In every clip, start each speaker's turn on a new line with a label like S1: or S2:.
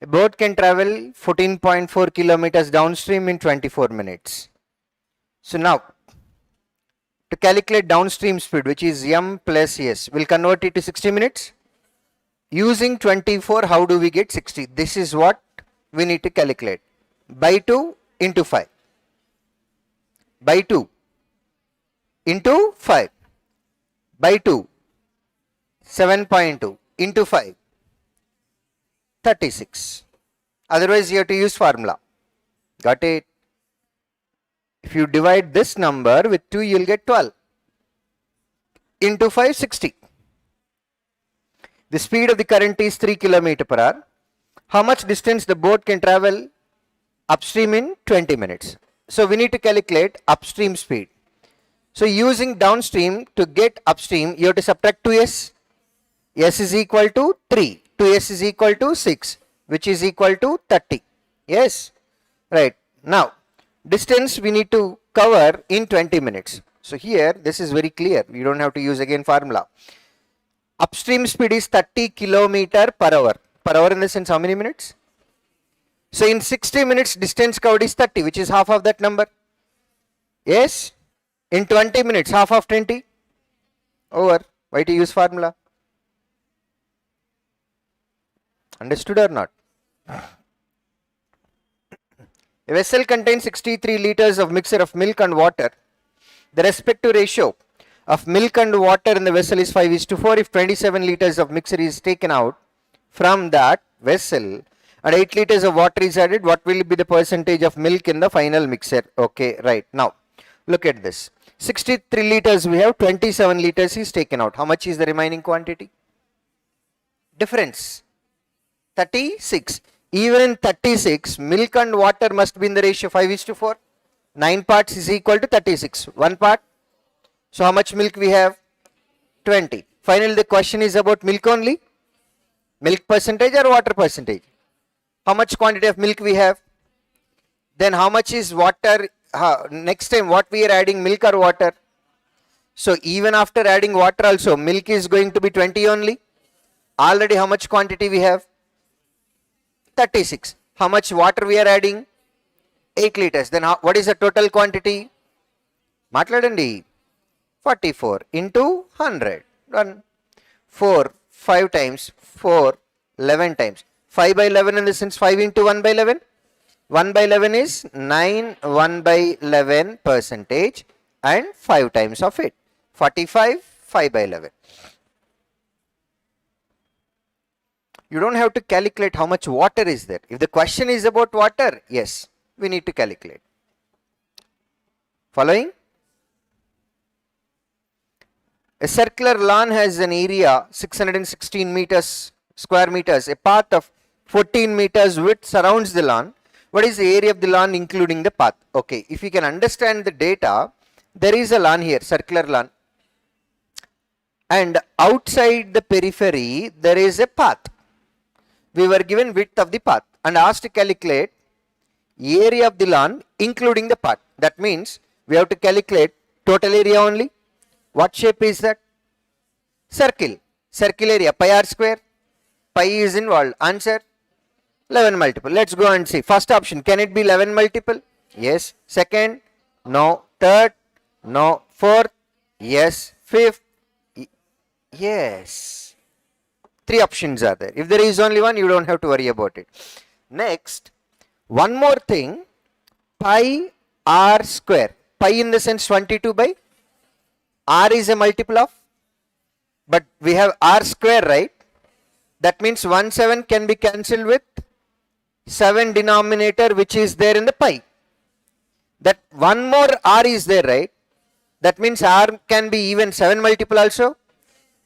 S1: A boat can travel 14.4 kilometers downstream in 24 minutes. So now, to calculate downstream speed, which is m plus s, we'll convert it to 60 minutes. Using 24, how do we get 60? This is what we need to calculate. By 2 into 5. By 2 into 5. By 2. 7.2 into 5. 36. Otherwise, you have to use formula. Got it? If you divide this number with 2, you will get 12. Into 5, 60. The speed of the current is 3 km per hour. How much distance the boat can travel upstream in 20 minutes? So we need to calculate upstream speed. So using downstream to get upstream, you have to subtract 2s. S is equal to 3. 2s is equal to 6, which is equal to 30. Yes? Right. Now, distance we need to cover in 20 minutes. So here, this is very clear. You don't have to use again formula. Upstream speed is 30 km per hour. Per hour in the sense how many minutes? So in 60 minutes, distance covered is 30, which is half of that number. Yes? In 20 minutes, half of 20. Over. Why to use formula? Understood or not? A vessel contains 63 liters of mixture of milk and water. The respective ratio of milk and water in the vessel is 5:4. If 27 liters of mixture is taken out from that vessel and 8 liters of water is added, what will be the percentage of milk in the final mixture? Okay, right. Now, look at this. 63 liters we have, 27 liters is taken out. How much is the remaining quantity? Difference. 36. Even in 36, milk and water must be in the ratio 5:4. 9 parts is equal to 36. 1 part. So how much milk we have? 20. Finally, the question is about milk only. Milk percentage or water percentage? How much quantity of milk we have? Then how much is water? Next time what we are adding, milk or water? So even after adding water also, milk is going to be 20 only. Already how much quantity we have? 36. How much water we are adding? 8 liters. Then what is the total quantity? Matladandi. 44 into 100. 1. 4. 5 times. 4. 11 times. 5 by 11 in the sense 5 into 1 by 11. 1 by 11 is 9 1 by 11 percentage and 5 times of it. 45 5 by 11. You don't have to calculate how much water is there. If the question is about water, yes, we need to calculate. Following? A circular lawn has an area 616 meters square meters. A path of 14 meters width surrounds the lawn. What is the area of the lawn including the path? Okay, if you can understand the data, there is a lawn here, circular lawn. And outside the periphery, there is a path. We were given width of the path and asked to calculate area of the lawn including the path. That means we have to calculate total area only. What shape is that? Circle. Circle area, pi r square. Pi is involved. Answer? 11 multiple. Let's go and see. First option, can it be 11 multiple? Yes. Second? No. Third? No. Fourth? Yes. Fifth? Yes. 3 options are there. If there is only one, you don't have to worry about it. Next, one more thing, pi r square. Pi in the sense 22 by r is a multiple of, but we have r square, right? That means 1 7 can be cancelled with 7 denominator which is there in the pi. That one more r is there, right? That means r can be even 7 multiple also.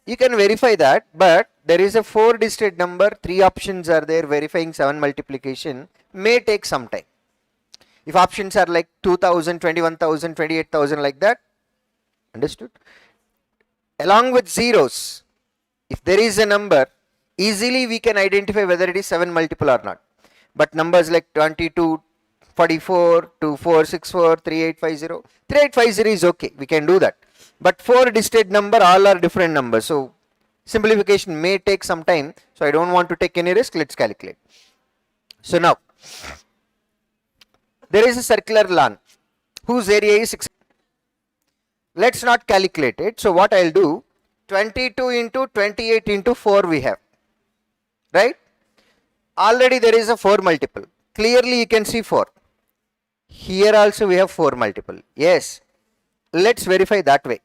S1: You can verify that, but there is a 4-digit number, 3 options are there, verifying 7 multiplication may take some time. If options are like 2000, 21,000, 28,000 like that, understood? Along with zeros, if there is a number, easily we can identify whether it is 7 multiple or not. But numbers like 22, 44, 2464, 3850, 3850 is okay, we can do that. But 4-digit number, all are different numbers. So simplification may take some time. So I don't want to take any risk. Let's calculate. So now, there is a circular lawn whose area is 6. Let's not calculate it. So what I'll do, 22 into 28 into 4 we have, right? Already there is a 4 multiple. Clearly you can see 4. Here also we have 4 multiple. Yes. Let's verify that way.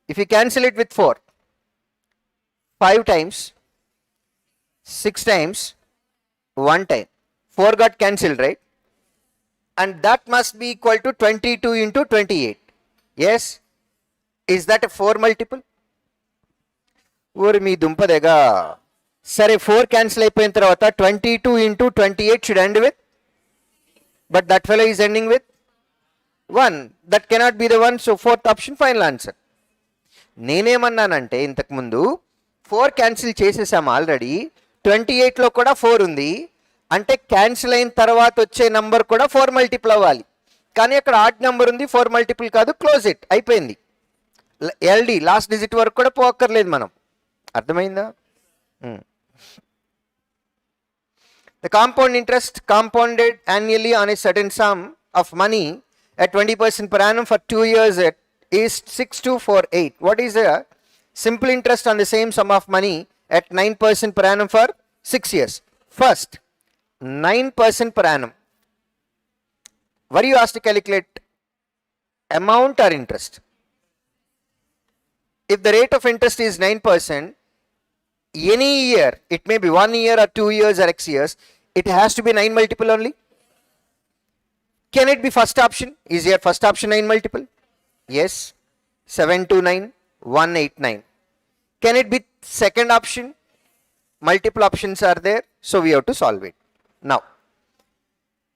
S1: If you cancel it with 4, 5 times, 6 times, 1 time. 4 got cancelled, right? And that must be equal to 22 into 28. Yes? Is that a 4 multiple? Uri mee dumpadega. Sare 4 cancel అయిపోయిన తర్వాత 22 into 28 should end with, but that fellow is ending with 1. That cannot be the one, so fourth option final answer. నేనేమన్నానంటే ఇంతకు ముందు 4 cancel చేసేసాము already, 28లో కూడా 4 ఉంది, అంటే cancel అయిన తర్వాత వచ్చే నంబర్ కూడా 4 మల్టిపుల్ అవ్వాలి. కానీ అక్కడ ఆడ్ నెంబర్ ఉంది, 4 మల్టిపుల్ కాదు, క్లోజ్ ఇట్, అయిపోయింది. ఎల్డి లాస్ట్ డిజిట్ వరకు కూడా పోక్కర్లేదు మనం. అర్థమైందా? The compound interest compounded annually on a certain sum of money at 20% per annum for 2 years is 6248. What is the simple interest on the same sum of money at 9% per annum for 6 years? First, 9% per annum. Were you asked to calculate amount or interest? If the rate of interest is 9%, any year, it may be 1 year or 2 years or x years, it has to be 9 multiple only. Can it be first option? Is your first option 9 multiple? Yes. 729, 189. Can it be second option? Multiple options are there, so we have to solve it. Now,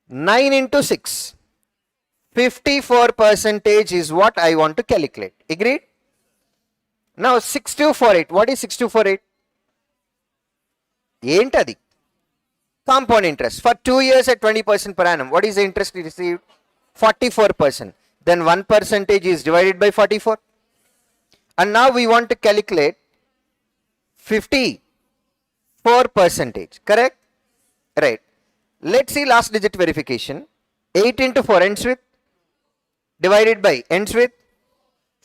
S1: 9 into 6, 54% is what I want to calculate. Agreed? Now 6248. What is 6248? ఏంటది? Compound interest for 2 years at 20% per annum. What is the interest received? 44%. Then 1% is divided by 44. And now we want to calculate 54%. Correct? Right. Let's see last digit verification. 8 into 4 ends with, divided by ends with,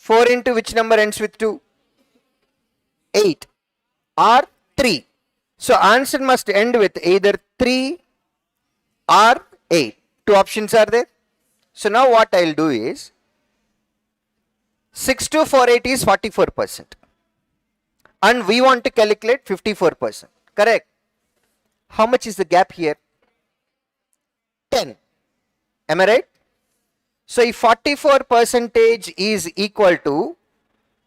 S1: 4 into which number ends with 2? 8 or 3. So answer must end with either 3 or 8. 2 options are there. So now what I'll do is 6248 is 44%. And we want to calculate 54%. Correct? How much is the gap here? 10. Am I right? So if 44% is equal to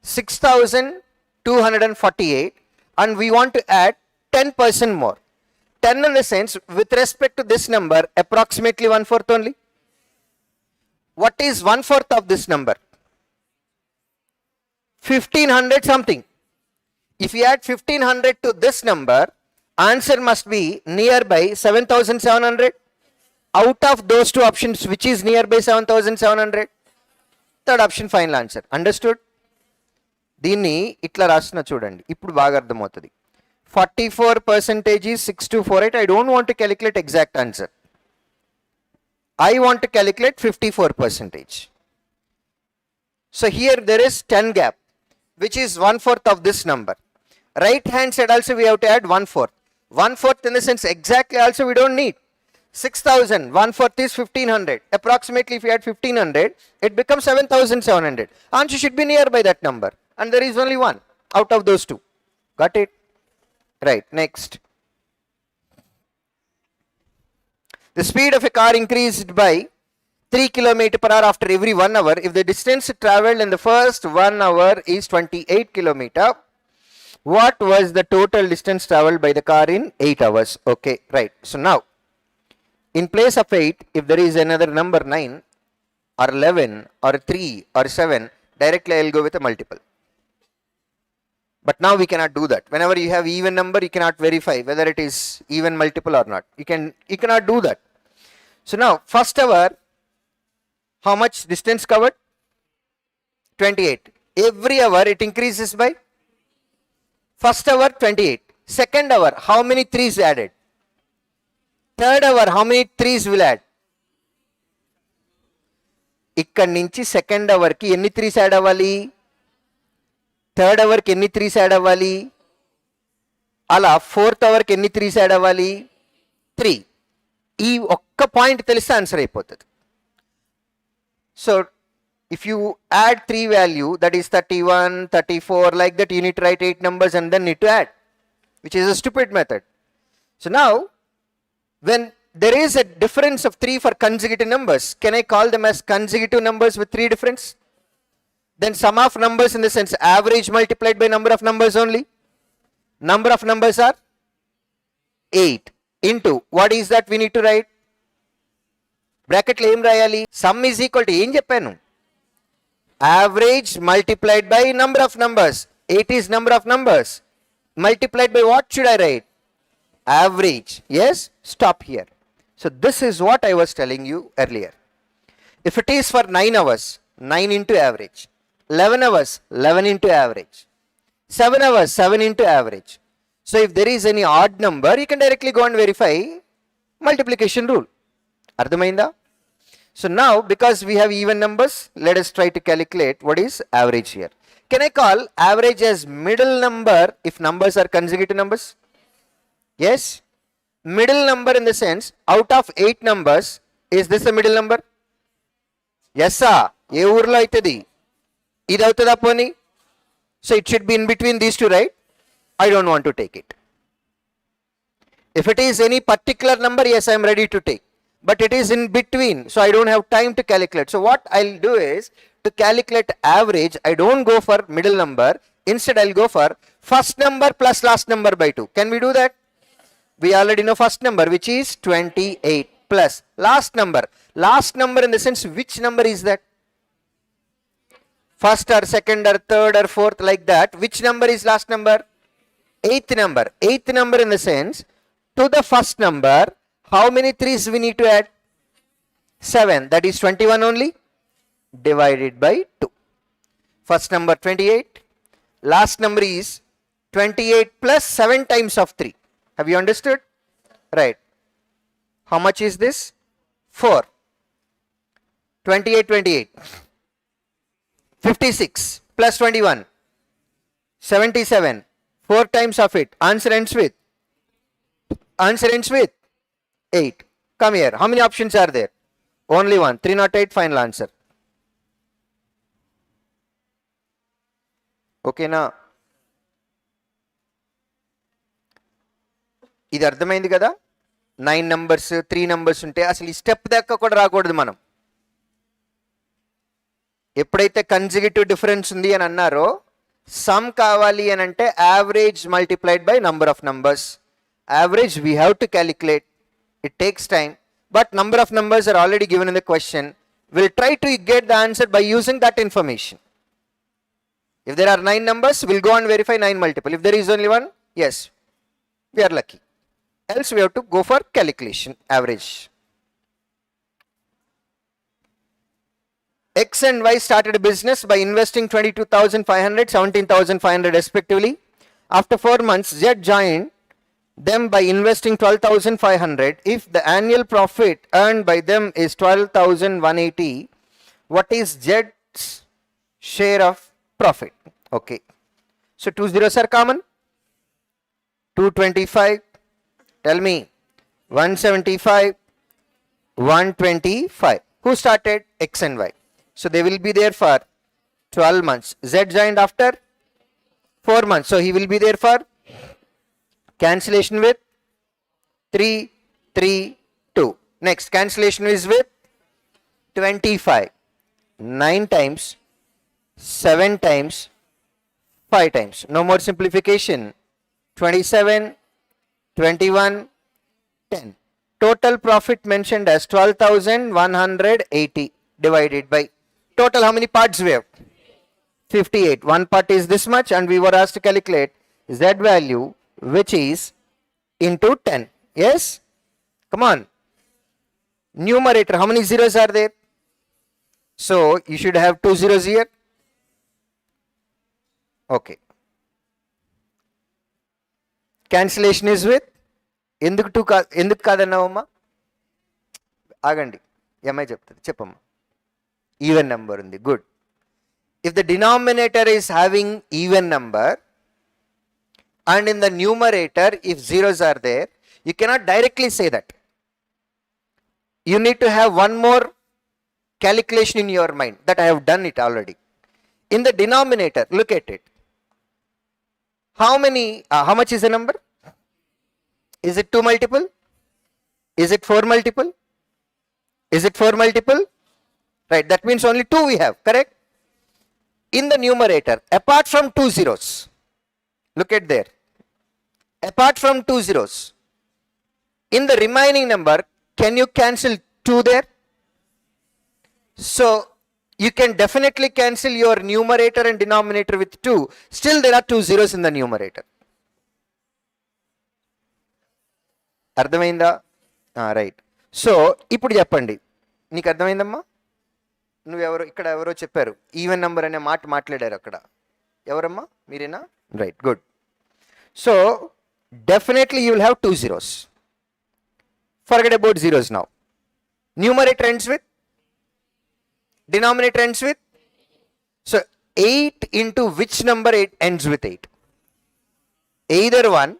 S1: 6248 and we want to add 10% more. 10 in the sense with respect to this number approximately 1/4 only. What is 1/4 of this number? 1500 something. If you add 1500 to this number, answer must be nearby 7700. Out of those 2 options, which is nearby 7700? Third option final answer. Understood? దీన్ని ఇట్లా రాస్తున్నా చూడండి, ఇప్పుడు బాగా అర్థమవుతుంది. 44% is 6248. I don't want to calculate exact answer. I want to calculate 54%. So here there is 10 gap, which is 1/4 of this number. Right hand side also we have to add 1/4. 1/4 in the sense exactly also we don't need. 6000, 1/4 is 1500. Approximately if you add 1500, it becomes 7700. Answer should be nearby that number. And there is only one out of those 2. Got it? Right. Next. The speed of a car increased by 3 km per hour after every 1 hour. If the distance traveled in the first 1 hour is 28 km, what was the total distance traveled by the car in 8 hours? Okay, right. So now, in place of 8, if there is another number 9 or 11 or 3 or 7, directly I will go with a multiple. But now we cannot do that. Whenever you have even number, you cannot verify whether it is even multiple or not. You cannot do that. So now, first hour, how much distance covered? 28. Every hour it increases by, first hour 28. Second hour, how many 3s added? Third hour, how many 3s will add? ఇక్కడ నుంచి second అవర్కి ఎన్ని 3s add అవ్వాలి? Third అవర్కి ఎన్ని 3s add అవ్వాలి? అలా fourth అవర్కి ఎన్ని 3s add అవ్వాలి? 3. ఈ ఒక్క పాయింట్ తెలిస్తే ఆన్సర్ అయిపోతుంది. So if you add 3 value, that is 31, 34, like that, you need to write 8 numbers and then need to add, which is a stupid method. So now, when there is a difference of 3 for consecutive numbers, can I call them as consecutive numbers with 3 difference? Then sum of numbers in the sense average multiplied by number of numbers only. Number of numbers are 8 into, what is that we need to write? Bracket lo em rayali? Sum is equal to em cheppanu? Average multiplied by number of numbers. 8 is number of numbers. Multiplied by what should I write? Average. Yes? Stop here. So this is what I was telling you earlier. If it is for 9 hours, 9 into average. 11 hours, 11 into average. 7 hours, 7 into average. So if there is any odd number, you can directly go and verify multiplication rule. Ardhamainda? So now, because we have even numbers, let us try to calculate what is average here. Can I call average as middle number if numbers are consecutive numbers? Yes? Middle number in the sense, out of 8 numbers, is this a middle number? Yes sir. Ye urlo aitadi. Idi avutada poni? So it should be in between these two, right? I don't want to take it. If it is any particular number, yes, I am ready to take. But it is in between, so I don't have time to calculate. So what I'll do is, to calculate average, I don't go for middle number. Instead, I'll go for first number plus last number by 2. Can we do that? We already know first number, which is 28, plus last number. Last number in the sense, which number is that? First or second or third or fourth, like that. Which number is last number? 8th number. 8th number in the sense, to the first number, how many 3s we need to add? 7. That is 21 only. Divided by 2. First number 28. Last number is 28 plus 7 times of 3. Have you understood? Right. How much is this? 4. 28, 28. 56 plus 21. 77. 4 times of it. Answer ends with? Answer ends with? 8. Come here. How many options are there? Only one. 308, final answer. Okay na? ఇది అర్థమైంది కదా? 9 numbers, 3 numbers ఉంటే అసలు ఈ step దాకా కూడా రాకూడదు మనం. ఎప్పుడైతే కన్సిక్యూటివ్ డిఫరెన్స్ ఉంది అని అన్నారో, సమ్ కావాలి అని అంటే average multiplied by number of numbers. Average we have to calculate. It takes time, but number of numbers are already given in the question. We'll try to get the answer by using that information. If there are 9 numbers, we'll go and verify 9 multiple. If there is only one, yes, we are lucky. Else we have to go for calculation, average. X and Y started a business by investing 22,500, 17,500 respectively. After 4 months, Z joined them by investing 12,500. If the annual profit earned by them is 12,180, what is Z's share of profit? Okay. So 2 zeros are common. 225. Tell me. 175. 125. Who started? X and Y. So they will be there for 12 months. Z joined after 4 months. So he will be there for cancellation with 3, 3, 2. Next, cancellation is with 25. 9 times, 7 times, 5 times. No more simplification. 27, 21, 10. Total profit mentioned as 12,180 divided by total. How many parts we have? 58. One part is this much, and we were asked to calculate Z value, which is into 10. Yes? Come on. Numerator, how many zeros are there? So you should have 2 zeros here. Okay. Cancellation is with ఎందుకు కాదన్నావమ్మా? ఆగండి, ఏమై చెప్తుంది చెప్పమ్మా. Even number ఉంది, good. If the denominator is having even number and in the numerator if zeros are there, you cannot directly say that. You need to have one more calculation in your mind, that I have done it already. In the denominator, look at it. How much is the number? Is it 2 multiple? Is it 4 multiple? Is it 4 multiple? Right, that means only 2 we have, correct? In the numerator, apart from 2 zeros, look at there, apart from 2 zeros, in the remaining number, can you cancel 2 there? So, you can definitely cancel your numerator and denominator with 2. Still there are 2 zeros in the numerator. అర్థమైందా? Right. So ఇప్పుడు చెప్పండి, నీకు అర్థమైందమ్మా? ఇక్కడ ఎవరో చెప్పారు even number అనే మాట మాట్లాడారు అక్కడ. ఎవరమ్మా? మీరేనా? Right, good. So definitely you will have 2 zeros. Forget about zeros now. Numerator ends with, denominator ends with. So 8 into which number it ends with 8? Either 1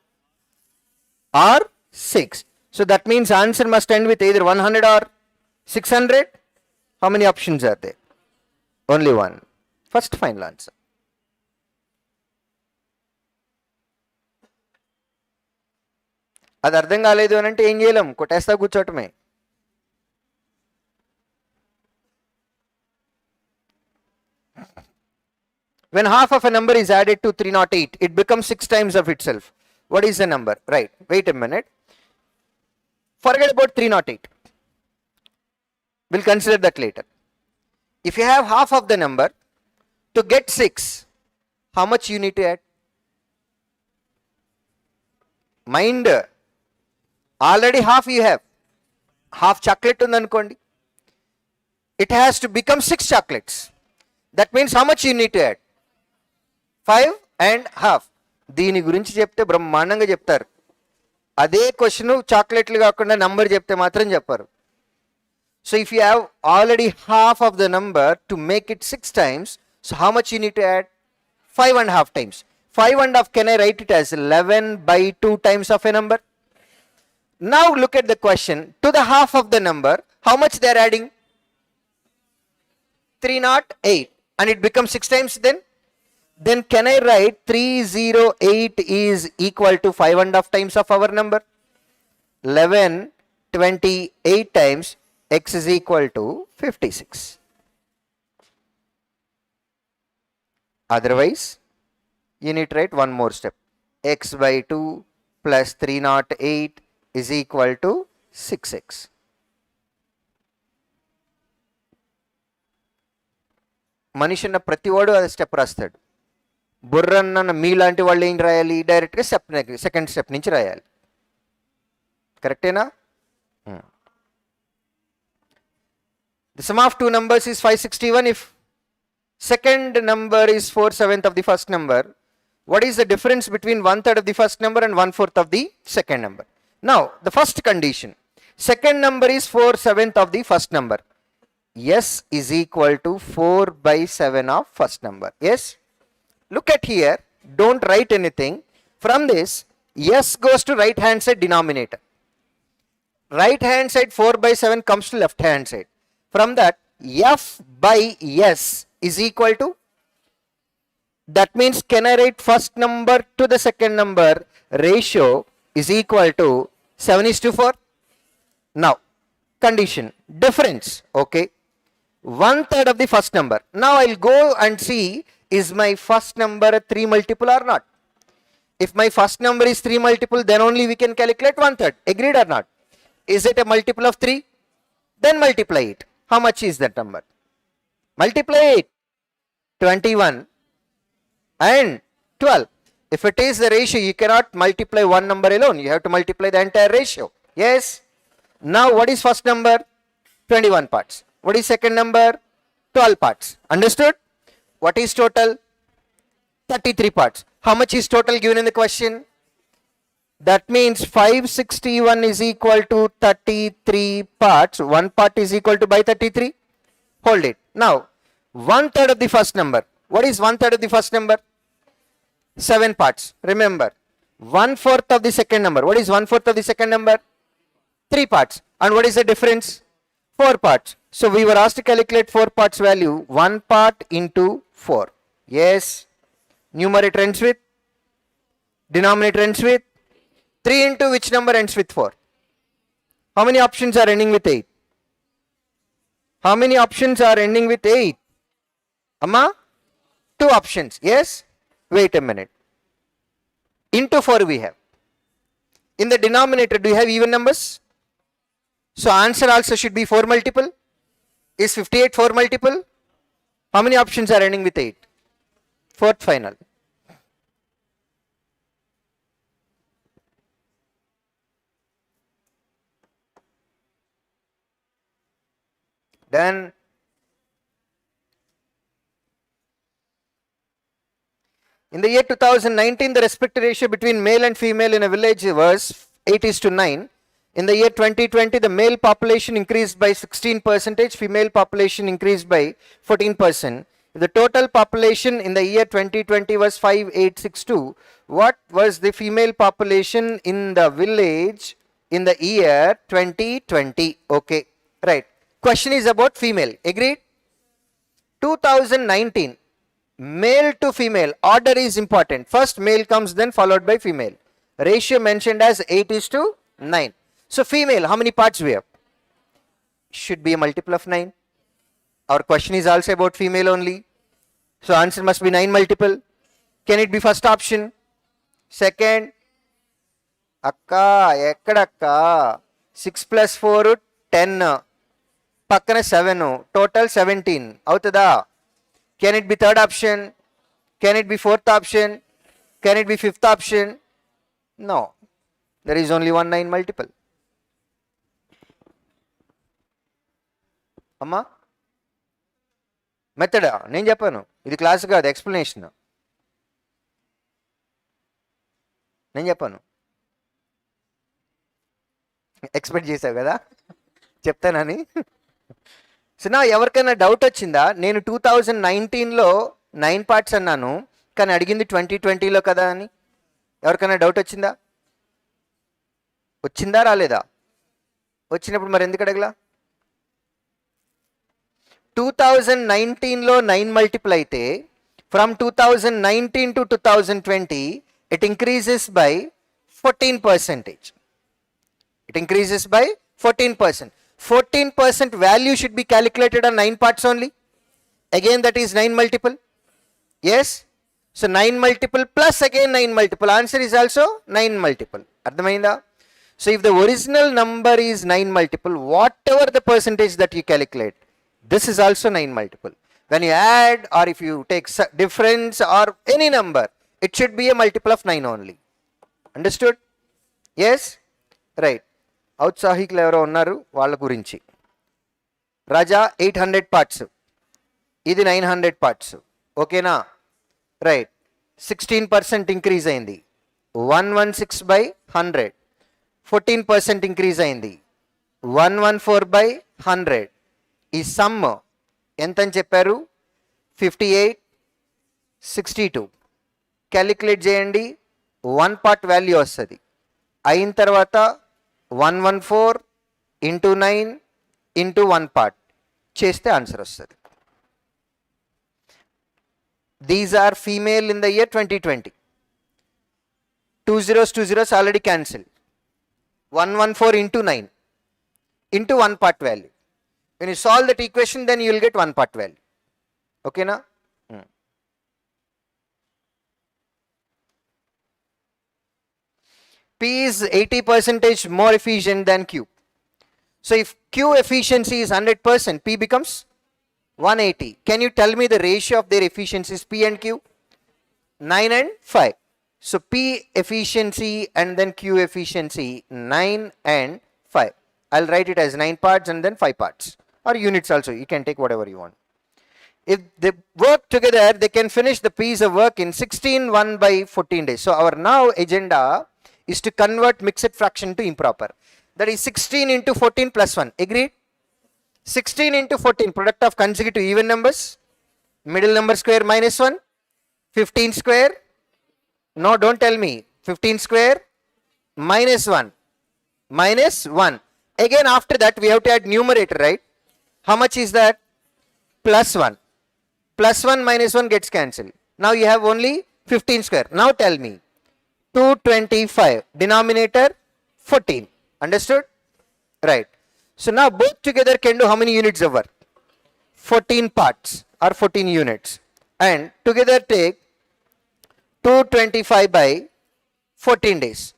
S1: or 6. So that means answer must end with either 100 or 600. How many options are there? Only one. First final answer. అది అర్థం కాలేదు అని అంటే ఏం చేయలేం, కొట్టేస్తా కూర్చోటమే. When half of a number is added to 308, it becomes 6 times of itself. What is the number? Right, wait a minute. Forget about 308. We'll consider that later. If you have half of the number, to get 6, how much you need to add? Mind, already half you have. Half chocolate undanukondi. It has to become 6 chocolates. That means how much you need to add? 5 and half. దీని గురించి చెప్తే బ్రహ్మాండంగా చెప్తారు. అదే question చాక్లెట్లు కాకుండా number చెప్తే మాత్రం చెప్పారు. So if you have already half of the number, to make it 6 times, so how much you need to add? 5.5 times. 5.5, can I write it as 11 by 2 times of a number? Now look at the question. To the half of the number, how much they are adding? 308. And it becomes 6 times then? Then can I write 308 is equal to 5.5 times of our number? 1128 times x is equal to 56. Otherwise, you need to write one more step. X by 2 plus 308 is equal to 6x. మనిషి అన్న ప్రతివాడు అది step రాస్తాడు. బుర్రన్న మీలాంటి వాళ్ళు ఏం రాయాలి? డైరెక్ట్గా సెకండ్ స్టెప్ నుంచి రాయాలి. కరెక్టేనా? The sum of two numbers is 561 if second number is 4/7 of the first number. What is the difference between 1/3 of the first number and 1/4 of the second number? Now, the first condition. Second number is 4/7 of the first number. S is equal to 4/7 of first number. Yes? Look at here. Don't write anything. From this, S goes to right hand side denominator. Right hand side 4/7 comes to left hand side. From that, F by S is equal to, that means can I write first number to the second number ratio is equal to 7:4? Now, condition, difference, okay, 1/3 of the first number. Now I'll go and see, is my first number a 3 multiple or not? If my first number is 3 multiple, then only we can calculate 1/3. Agreed or not? Is it a multiple of 3? Then multiply it. How much is that number? Multiply it. 21 and 12. If it is the ratio, you cannot multiply one number alone. You have to multiply the entire ratio. Yes? Now what is first number? 21 parts. What is second number? 12 parts. Understood? What is total? 33 parts. How much is total given in the question? That means 561 is equal to 33 parts. One part is equal to by 33. Hold it. Now, one third of the first number. What is one third of the first number? 7 parts. Remember, one fourth of the second number. What is one fourth of the second number? 3 parts. And what is the difference? 4 parts. So we were asked to calculate 4 parts value. 1 part into 4. Yes. Numerator ends with? Denominator ends with? 3 into which number ends with 4? How many options are ending with 8? How many options are ending with 8? Amma? 2 options. Yes? Wait a minute. Into 4 we have. In the denominator, do you have even numbers? So answer also should be 4 multiple. Is 58 4 multiple? How many options are ending with 8? Fourth final. Done. In the year 2019, the respective ratio between male and female in a village was 8:9. In the year 2020, the male population increased by 16%, female population increased by 14%. The total population in the year 2020 was 5862. What was the female population in the village in the year 2020? Okay, right. Question is about female. Agreed? 2019. Male to female, order is important. First male comes, then followed by female. Ratio mentioned as 8:9. So female, how many parts we have? Should be a multiple of 9. Our question is also about female only. So answer must be 9 multiple. Can it be first option? Second? Akka, ekkadakka. 6 plus 4, 10. Pakkana 7. Total 17. Avutada? Can it be third option? Can it be fourth option? Can it be fifth option? No. There is only one 9 multiple. Amma? Method. నేను చెప్పాను ఇది class కాదు explanation నేను చెప్పాను expect చేసావు కదా చెప్తానని so నా ఎవరికైనా డౌట్ వచ్చిందా నేను 2019లో 9 పార్ట్స్ అన్నాను కానీ అడిగింది 2020లో కదా అని ఎవరికైనా డౌట్ వచ్చిందా వచ్చిందా రాలేదా వచ్చినప్పుడు మరి ఎందుకు అడగలా 2019లో 9 మల్టిపుల్ అయితే from 2019 to 2020 it increases by 14%. It increases by 14%. 14% value should be calculated on 9 parts only. Again that is 9 multiple. Yes. So 9 multiple plus again 9 multiple. Answer is also 9 multiple. Ardhamainda? So if the original number is 9 multiple, whatever the percentage that you calculate, this is also 9 multiple. When you add or if you take difference or any number, it should be a multiple of 9 only. Understood? Yes? Right. ఔత్సాహికులు ఎవరో ఉన్నారు వాళ్ళ గురించి రాజా 800 parts ఇది 900 parts ఓకేనా right 16% increase అయింది 116 by 100 14% increase అయింది 114 by 100 ఈ some ఎంతని చెప్పారు 58 62 క్యాలిక్యులేట్ చేయండి 1 పార్ట్ వాల్యూ వస్తుంది అయిన తర్వాత 114 into 9 into 1 part చేస్తే ఆన్సర్ వస్తుంది these or female in the year 2020 2 zeros already cancelled 114 into 9 into 1 part value. When you solve that equation, then you will get 1 part value. Okay na? P is 80% more efficient than Q. So if Q efficiency is 100%, P becomes 180. Can you tell me the ratio of their efficiencies P and Q? 9 and 5. So P efficiency and then Q efficiency 9 and 5. I'll write it as 9 parts and then 5 parts. Or units also, you can take whatever you want. If they work together, they can finish the piece of work in 16 1 by 14 days. So our now agenda is to convert mixed fraction to improper. That is 16 into 14 plus 1. Agreed? 16 into 14, product of consecutive even numbers. Middle number square minus 1. 15 square. No, don't tell me. 15 square minus 1. Minus 1. Again, after that, we have to add numerator, right? How much is that? Plus 1. Plus 1 minus 1 gets cancelled. Now you have only 15 square. Now tell me. 225. Denominator 14. Understood? Right. So now both together can do how many units of work? 14 parts or 14 units. And together take 225 by 14 days.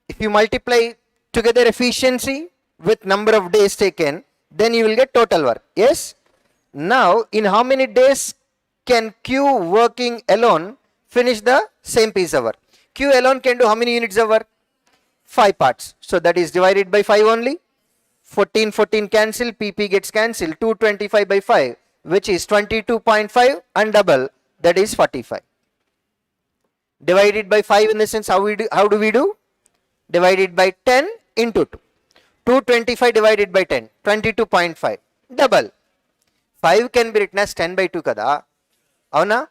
S1: If you multiply together efficiency with number of days taken, then you will get total work. Yes? Now, in how many days can Q working alone finish the same piece of work? Q alone can do how many units of work? 5 parts. So that is divided by 5 only. 14, 14 cancel, PP gets cancelled. 225 by 5, which is 22.5 and double, that is 45. Divided by 5 in the sense, how do we do? Divided by 10 into 2. 225 divided by 10, 22.5. Double. 5 can be written as 10 by 2 kada. Avuna?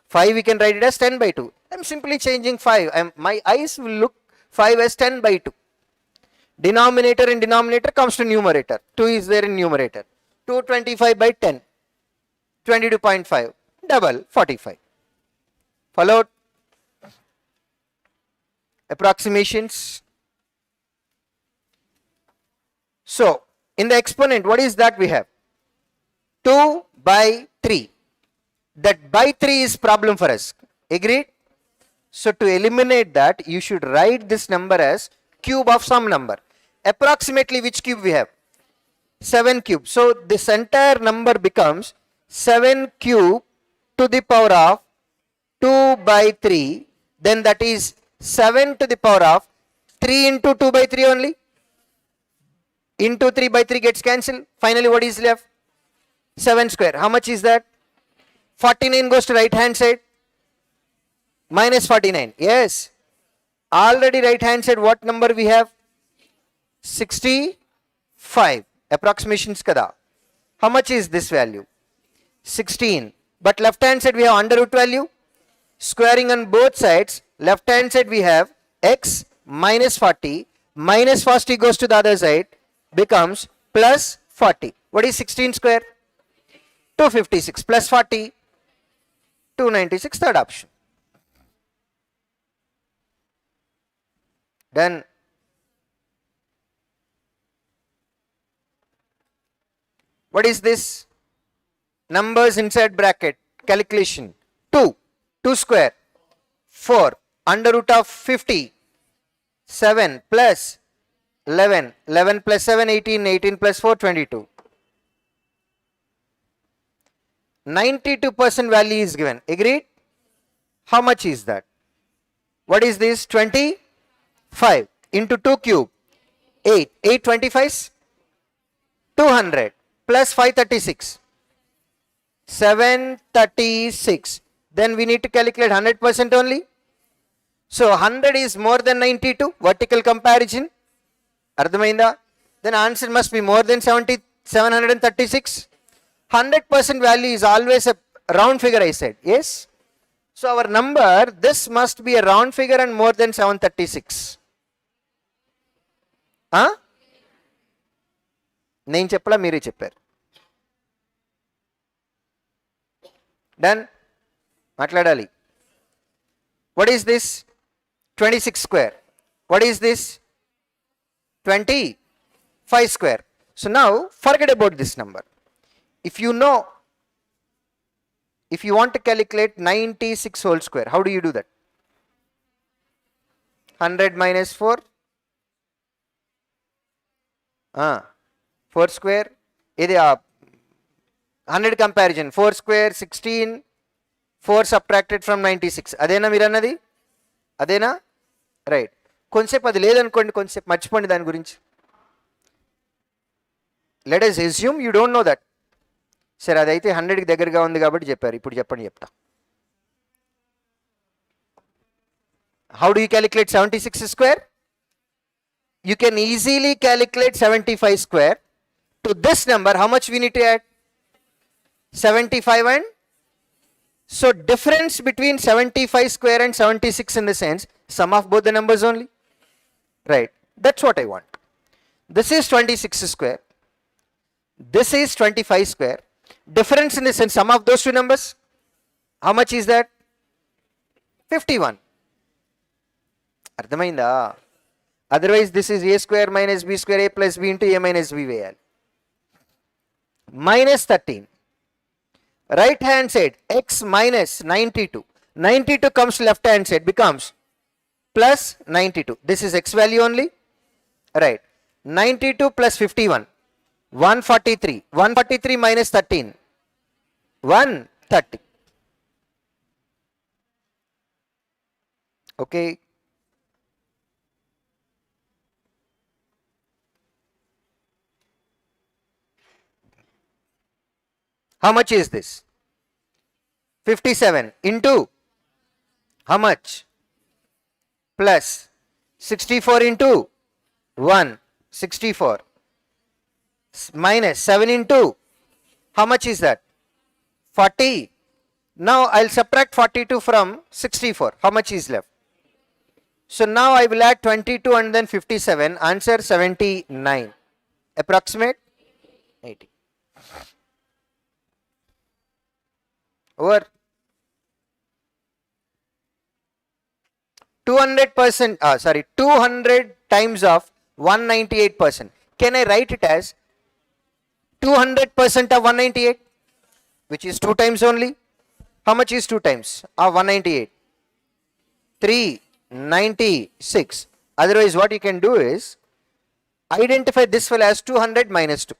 S1: 5 we can write it as 10 by 2. I am simply changing 5. My eyes will look 5 as 10 by 2. Denominator and denominator comes to numerator. 2 is there in numerator. 225 by 10. 22.5. Double 45. Followed? Approximations. So, in the exponent, what is that we have? 2 by 3. That by 3 is problem for us. Agreed? So, to eliminate that, you should write this number as cube of some number. Approximately which cube we have? 7 cube. So, this entire number becomes 7 cube to the power of 2 by 3. Then that is 7 to the power of 3 into 2 by 3 only. Into 3 by 3 gets cancelled. Finally, what is left? 7 square. How much is that? 49 goes to right hand side. Minus 49. Yes. Already right hand side, what number we have? 65. Approximations kada. How much is this value? 16. But left hand side we have under root value. Squaring on both sides. Left hand side we have x minus 40. Minus 40 goes to the other side. Becomes plus 40. What is 16 square? 256 plus 40. 296. Third option. Done. What is this? Numbers inside bracket. Calculation. 2. 2 square. 4. Under root of 50. 7 plus 11. 11 plus 7, 18. 18 plus 4, 22. 92% value is given. Agreed? How much is that? What is this? 25 into 2 cube. 8. 8 25s? 200 plus 536. 736. Then we need to calculate 100% only. So 100 is more than 92. Vertical comparison. Ardhamainda? Then answer must be more than 736. 100% value is always a round figure, I said. Yes? So our number, this must be a round figure and more than 736. నేను చెప్పలా మీరే చెప్పారు. Done. మాట్లాడాలి. What is this? 26 square. What is this? 25 square. So now forget about this number. If you know, if you want to calculate 96 whole square, how do you do that? 100 minus 4. 4 square. This 100 comparison. 4 square 16. 4 subtracted from 96. Adena మీరు అన్నది? అదేనా? Right. కొంచెంసేపు అది లేదనుకోండి, కొంచెంసేపు మర్చిపోండి దాని గురించి. Let us assume you don't know that. సరే, అదైతే 100కి దగ్గరగా ఉంది కాబట్టి చెప్పారు. ఇప్పుడు చెప్పండి, చెప్తా. How do you calculate 76 square? you can easily calculate 75 square. To this number, how much we need to add? 75 and so difference between 75 square and 76 in the sense sum of both the numbers only. Right. That's what I want. This is 26 square. This is 25 square. Difference in the sense sum of those two numbers. How much is that? 51. Ardhamainda? Otherwise this is a square minus b square a plus b into a minus b వేయాలి. Minus 13. Right hand side x minus 92. 92 comes to left hand side becomes plus 92. This is x value only. Right. 92 plus 51. 143. 143 minus 13. 130. Okay. How much is this? 57 into how much? Plus 64 into 1, 64 minus 7 into how much is that? 40. Now I'll subtract 42 from 64. How much is left? So now I will add 22 and then 57. Answer 79. Approximate 80. Over. 200%, 200 times of 198%. Can I write it as 200% of 198? Which is 2 times only. How much is 2 times of 198? 396. Otherwise what you can do is identify this one as 200 minus 2.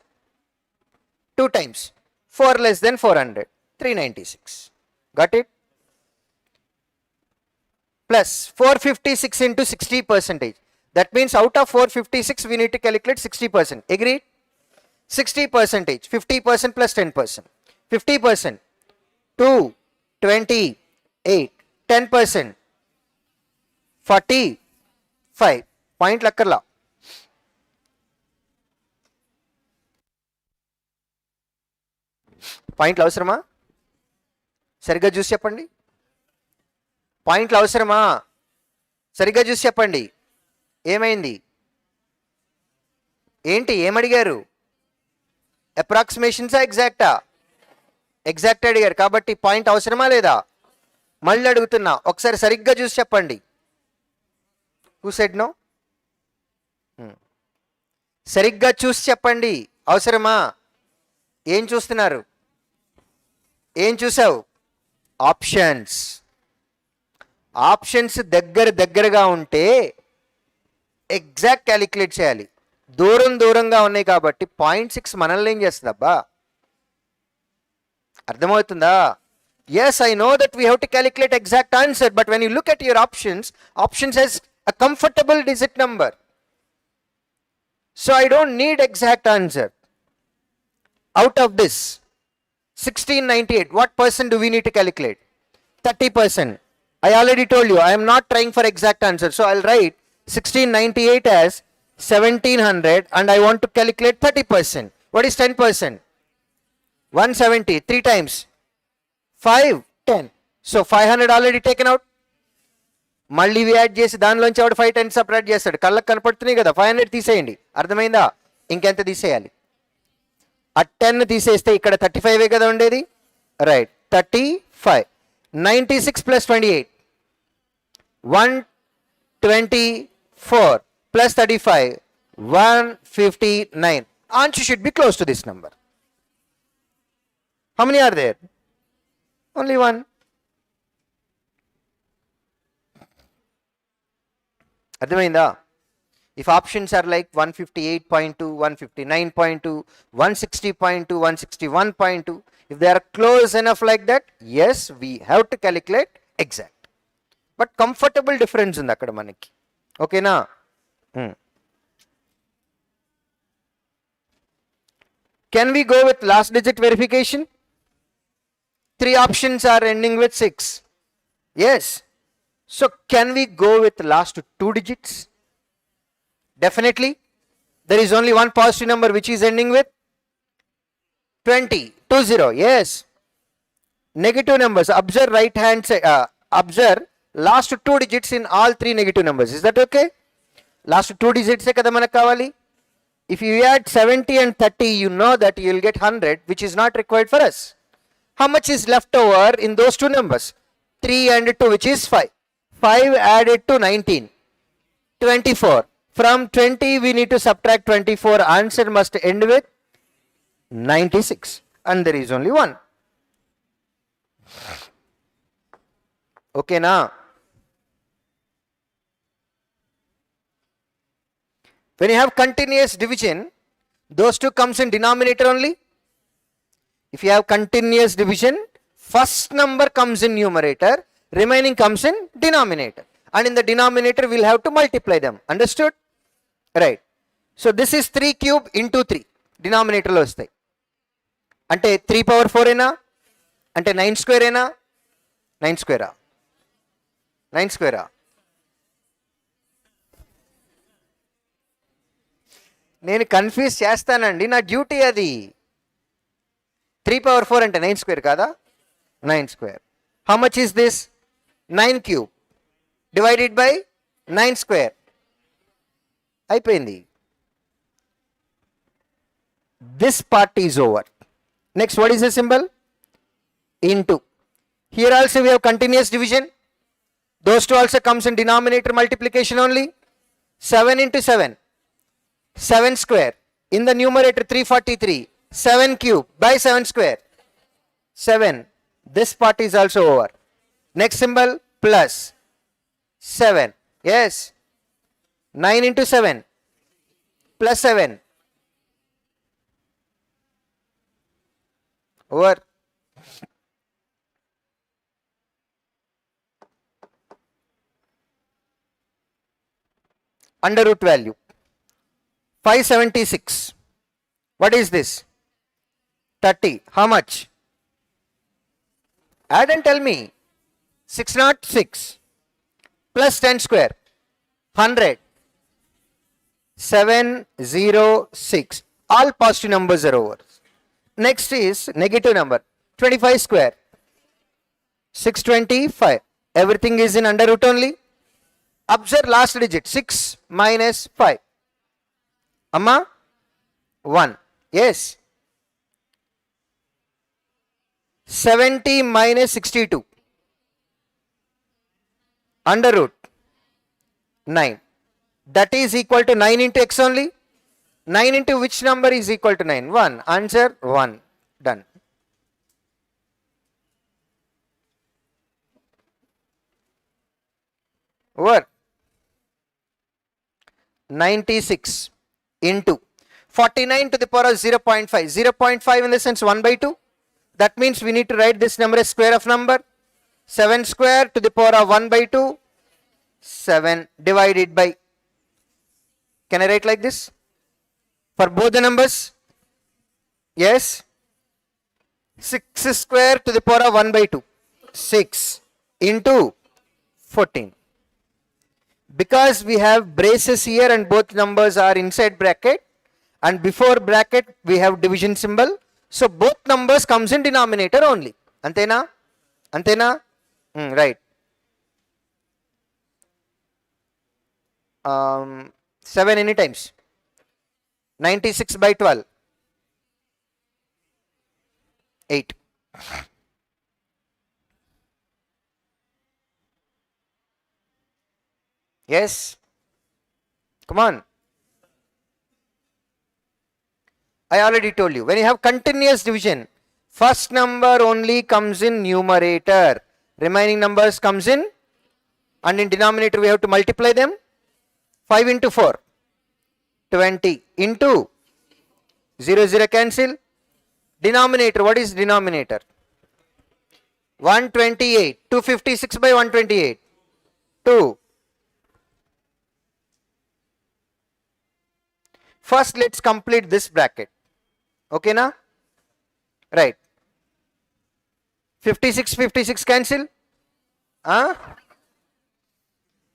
S1: 2 times. 4 less than 400. 396. Got it? Plus 456 into 60%. That means out of 456 we need to calculate 60%. Agreed? 60%. 50% plus 10%. 50%. 228. 10%. 45. Point lakkarla. Point అవసరమా? సరిగ్గా చూసి చెప్పండి. పాయింట్లు అవసరమా? సరిగ్గా చూసి చెప్పండి. ఏమైంది? ఏంటి ఏమడిగారు? అప్రాక్సిమేషన్సా ఎగ్జాక్టా? ఎగ్జాక్ట్ అడిగారు కాబట్టి పాయింట్ అవసరమా లేదా? మళ్ళీ అడుగుతున్నా, ఒకసారి సరిగ్గా చూసి చెప్పండి. Who said no? సరిగ్గా చూసి చెప్పండి. అవసరమా? ఏం చూస్తున్నారు? ఏం చూసావు? ఆప్షన్స్. ఆప్షన్స్ దగ్గరగా ఉంటే ఎగ్జాక్ట్ క్యాలిక్యులేట్ చేయాలి. దూరంగా ఉన్నాయి కాబట్టి 0.6 మనల్ని ఏం చేస్తుంది అబ్బా? అర్థమవుతుందా? Yes, I know that we have to calculate exact answer, but when you look at your options has a comfortable digit number. So I don't need exact answer. Out of this 1698, what percent do we need to calculate? 30%. I already told you, I am not trying for exact answer. So I'll write 1698 as 1700 and I want to calculate 30%. What is 10%? 170. 3 times 5, 10. So 500 already taken out. మళ్ళీ add చేసి దానిలోంచి ఆవిడ 5 10 separate చేస్తాడు. కళ్ళకు కనపడుతున్నాయి కదా, 500 తీసేయండి. అర్థమైందా? ఇంకెంత తీసేయాలి? ఆ 10 తీసేస్తే ఇక్కడ 35 కదా ఉండేది. Right, 35. 96 plus 28. 124 plus 35. 159. Answer should be close to this number. How many are there? Only one. అర్థమైందా? If options are like 158.2, 159.2, 160.2, 161.2, if they are close enough like that, yes, we have to calculate exact. But comfortable difference ఉంది అక్కడ మనకి. ఓకేనా? Can we go with last digit verification? 3 options are ending with 6. Yes. So can we go with last 2 digits? Definitely. There is only one positive number which is ending with 20. 20. Yes. Negative numbers. Observe right hand side. Observe last two digits in all three negative numbers. Is that okay? Last two digits kada manaku kavali. If you add 70 and 30, you know that you will get 100, which is not required for us. How much is left over in those two numbers? 3 and 2, which is 5. 5 added to 19. 24. From 20, we need to subtract 24. Answer must end with 96. And there is only one. Okay, now. When you have continuous division, those two comes in denominator only. If you have continuous division, first number comes in numerator, remaining comes in denominator. And in the denominator, we'll have to multiply them. Understood? Right. So this is 3 cube into 3. Denominator lo vastayi. Ante 3 power 4 ena? Ante 9 square ena? 9 square. 9 square. నేను confuse చేస్తానండి, నా duty అది. 3 power 4 అంటే 9 square కాదా? 9 square. How much is this? 9 cube divided by 9 square. అయిపోయింది. This part is over. Next, what is the symbol? Into. Here also we have continuous division. Those two also comes in denominator multiplication only. 7 into 7. 7 square. In the numerator 343. 7 cube by 7 square. 7. This part is also over. Next symbol plus 7. Yes. 9 into 7 plus 7. Over. Under root value. 576. What is this? 30. How much? Add and tell me. 606 plus 10 square. 100. 706. All positive numbers are over. Next is negative number. 25 square. 625. Everything is in under root only. Observe last digit. 6 minus 5. Amma? 1. Yes. 70 minus 62. Under root 9. That is equal to 9 into x only. 9 into which number is equal to 9? 1. Answer 1. Done. Over. 96 into 49 to the power of 0.5. 0.5 in the sense 1 by 2. That means we need to write this number as square of number. 7 square to the power of 1 by 2. 7 divided by. Can I write like this? For both the numbers? Yes. 6 square to the power of 1 by 2. 6 into 14. Because we have braces here and both numbers are inside bracket, and before bracket we have division symbol, so both numbers comes in denominator only. Antena? Antena? Right. 7 any times? 96 by 12. 8. Yes. Come on. I already told you. When you have continuous division, first number only comes in numerator. Remaining numbers comes in, and in denominator we have to multiply them. 5 into 4. 20 into 0, 0 cancel. Denominator, what is denominator? 128. 256 by 128. 2. First, let's complete this bracket. Okay, na? Right. 56, 56 cancel.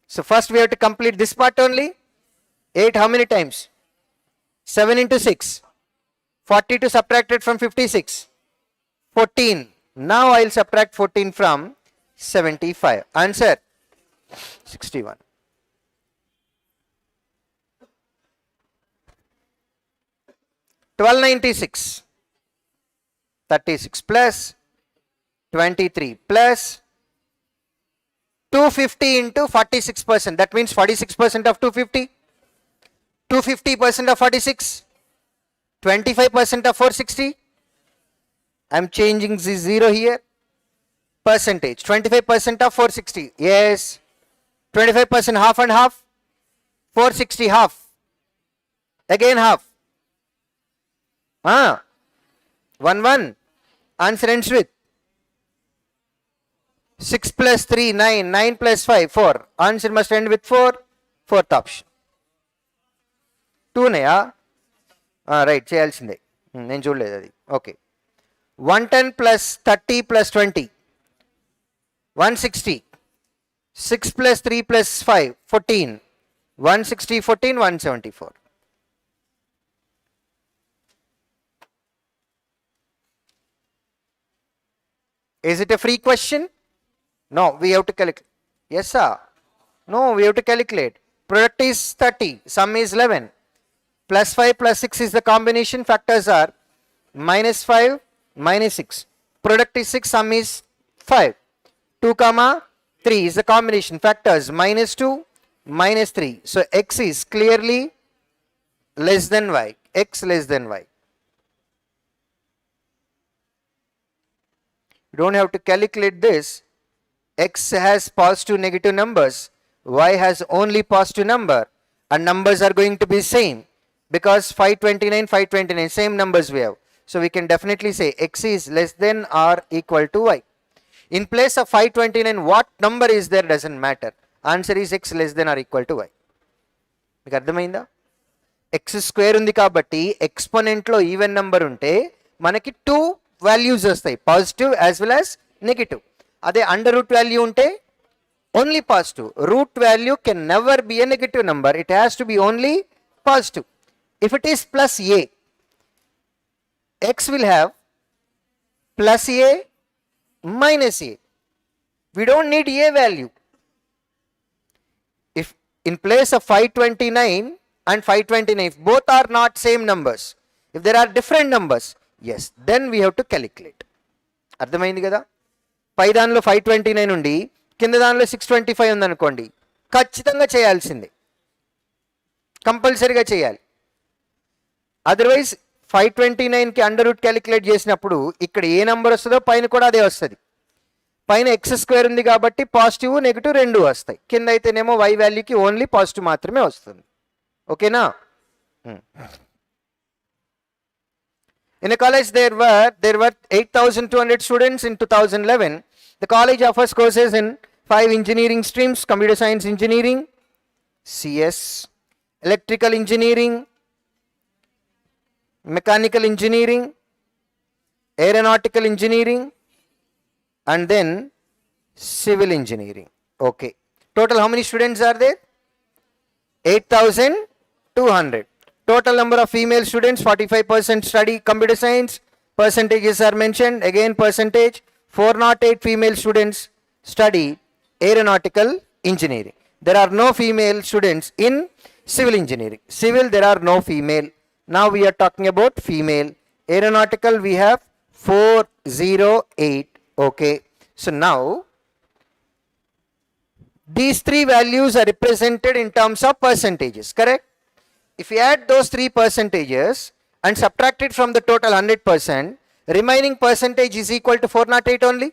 S1: So first we have to complete this part only. 8 how many times? 7 into 6. 42 subtracted from 56. 14. Now I'll subtract 14 from 75. Answer 61. $1296. 36 plus 23 plus 250 into 46%. That means 46% of 250. 250% of 46. 25% of 460. I'm changing the 0 here. Percentage. 25% of 460. Yes. 25% half and half. 460 half. Again half. 1 1. Answer ends with 6 plus 3 9. 9 plus 5 4. Answer must end with 4. Fourth option. 2 naya. Right. చేయాల్సిందే. నేను చూడలేదు అది. Okay. 110 plus 30 plus 20. 160. 6 plus 3 plus 5. 14. 160 14 174. Is it a free question? No, we have to calculate. Yes, sir. No, we have to calculate. Product is 30. Sum is 11. Plus 5 plus 6 is the combination. Factors are minus 5 minus 6. Product is 6. Sum is 5. 2 comma 3 is the combination. Factors minus 2 minus 3. So x is clearly less than y. X less than y. You don't have to calculate this. X has positive negative numbers. Y has only positive number. And numbers are going to be same. Because 529, 529, same numbers we have. So we can definitely say x is less than or equal to y. In place of 529, what number is there doesn't matter. Answer is x less than or equal to y. మీకు అర్థమైందా? x square ఉంది కాబట్టి ఎక్స్పోనెంట్లో even number ఉంటే మనకి 2 values వస్తాయి, positive as well as negative. అదే under root value ఉంటే only positive. Root value can never be a negative number. It has to be only positive. If it is plus a, x will have plus a minus a. We don't need a value. If in place of 529 and 529, if both are not same numbers, if there are different numbers, yes, then we have to calculate. అర్థమైంది కదా? పై దానిలో 529 ఉండి కింద దానిలో 625 ఉందనుకోండి, ఖచ్చితంగా చేయాల్సిందే, కంపల్సరీగా చేయాలి. అదర్వైజ్ 529కి అండర్ రూట్ క్యాలిక్యులేట్ చేసినప్పుడు ఇక్కడ ఏ నెంబర్ వస్తుందో పైన కూడా అదే వస్తుంది. పైన ఎక్స్ స్క్వేర్ ఉంది కాబట్టి పాజిటివ్ నెగిటివ్ రెండు వస్తాయి, కింద అయితేనేమో వై వాల్యూకి ఓన్లీ పాజిటివ్ మాత్రమే వస్తుంది. ఓకేనా? In a college there were 8,200 students in 2011. The college offers courses in 5 engineering streams: computer science engineering, CS, electrical engineering, mechanical engineering, aeronautical engineering, and then civil engineering. Okay. Total how many students are there? 8,200. Total number of female students, 45% study computer science. Percentages are mentioned. Again percentage. 408 female students study aeronautical engineering. There are no female students in civil engineering. Civil, there are no female. Now we are talking about female. Aeronautical, we have 408. Okay. So now these three values are represented in terms of percentages, correct? If you add those 3 percentages and subtract it from the total 100%, remaining percentage is equal to 408 only.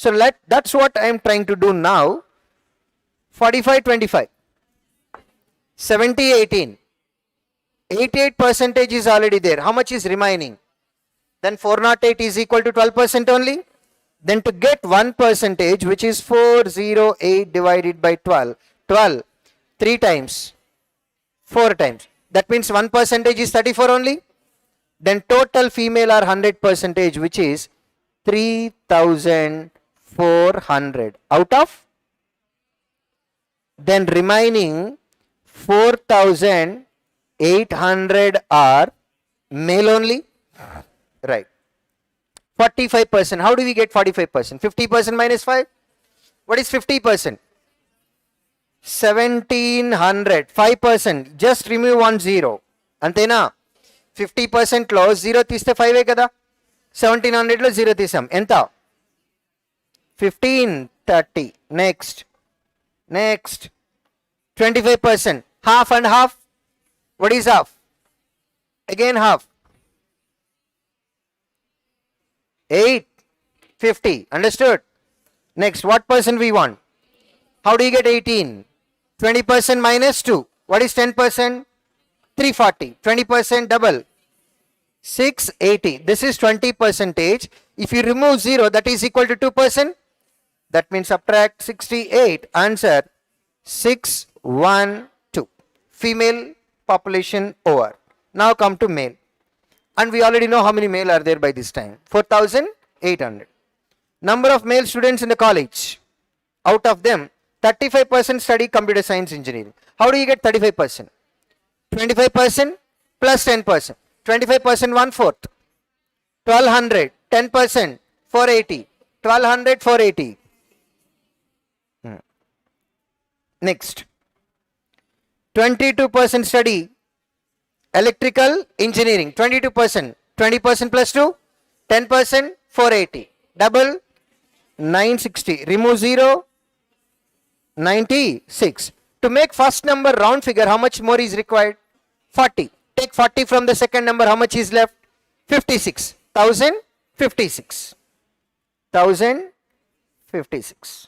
S1: So that's what I am trying to do now. 45 25, 70 18, 88% is already there. How much is remaining? Then 408 is equal to 12% only. Then to get 1%, which is 408 divided by 12, 12 3 times, 4 times. That means 1% is 34 only. Then total female are 100%, which is 3,400 out of. Then remaining 4,800 are male only, right? 45%. How do we get 45%? 50% minus 5. What is 50%? 1700. 5%. Just remove one zero. Antena? 50% లో 0 తీస్తే 5 కదా. 1700 లో 0 తీసాం. ఎంత? 1530. Next. 25%. Half and half. What is half? Again half. 850. Understood? Next, what percent we want? How do you get 18? 20% minus 2. What is 10%? 340. 20% double. 680. This is 20%. If you remove 0, that is equal to 2%. That means subtract 68. Answer 612. Female population over. Now come to male. And we already know how many male are there by this time. 4,800. Number of male students in the college. Out of them, 35% study computer science engineering. How do you get 35%? 25% plus 10%. 25% 1/4. 1200. 10% 480. 1200 480. Next. 22% study electrical engineering. 22%. 20% plus 2. 10% 480. Double 960. Remove 0. 96. To make first number round figure, how much more is required? 40. Take 40 from the second number, how much is left? 56. 1056. 1056.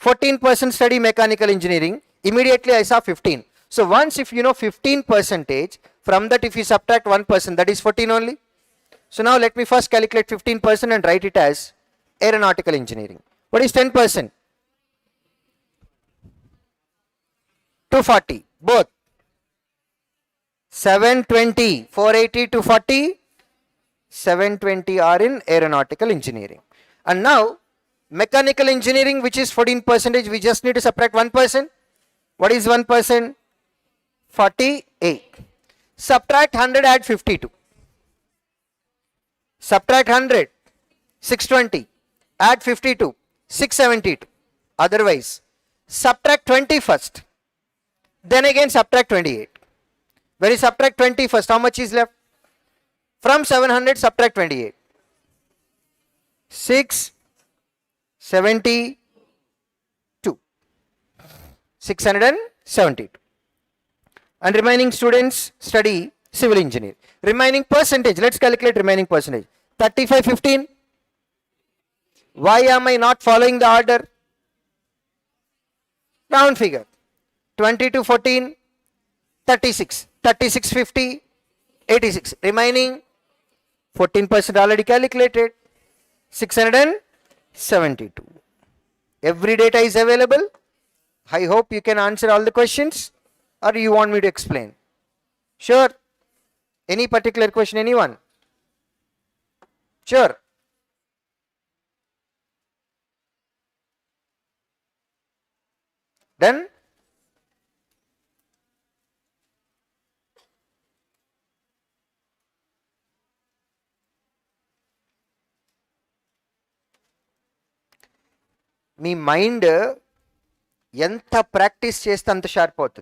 S1: 14% study mechanical engineering. Immediately I saw 15. So once if you know 15%, from that if you subtract 1%, that is 14 only. So now let me first calculate 15% and write it as aeronautical engineering. What is 10%? 240. Both. 720. 480 to 40. 720 are in aeronautical engineering. And now mechanical engineering, which is 14%, we just need to subtract 1%. What is 1%? 48. Subtract 100, add 52. Subtract 100, 620. Add 52, 672. Otherwise, subtract 20 first. Then again subtract 28. When you subtract 20 first, how much is left? From 700, subtract 28. 672. 672. And remaining students study civil engineering. Remaining percentage, let's calculate remaining percentage. 35, 15. Why am I not following the order? Round figure. 20 to 14, 36. 36, 50, 86. Remaining 14% already calculated. 672. Every data is available. I hope you can answer all the questions, or you want me to explain? Sure. Any particular question, anyone? Sure. Done? Me mind ఎంత practice చేస్తే అంత sharp అవుతుంది.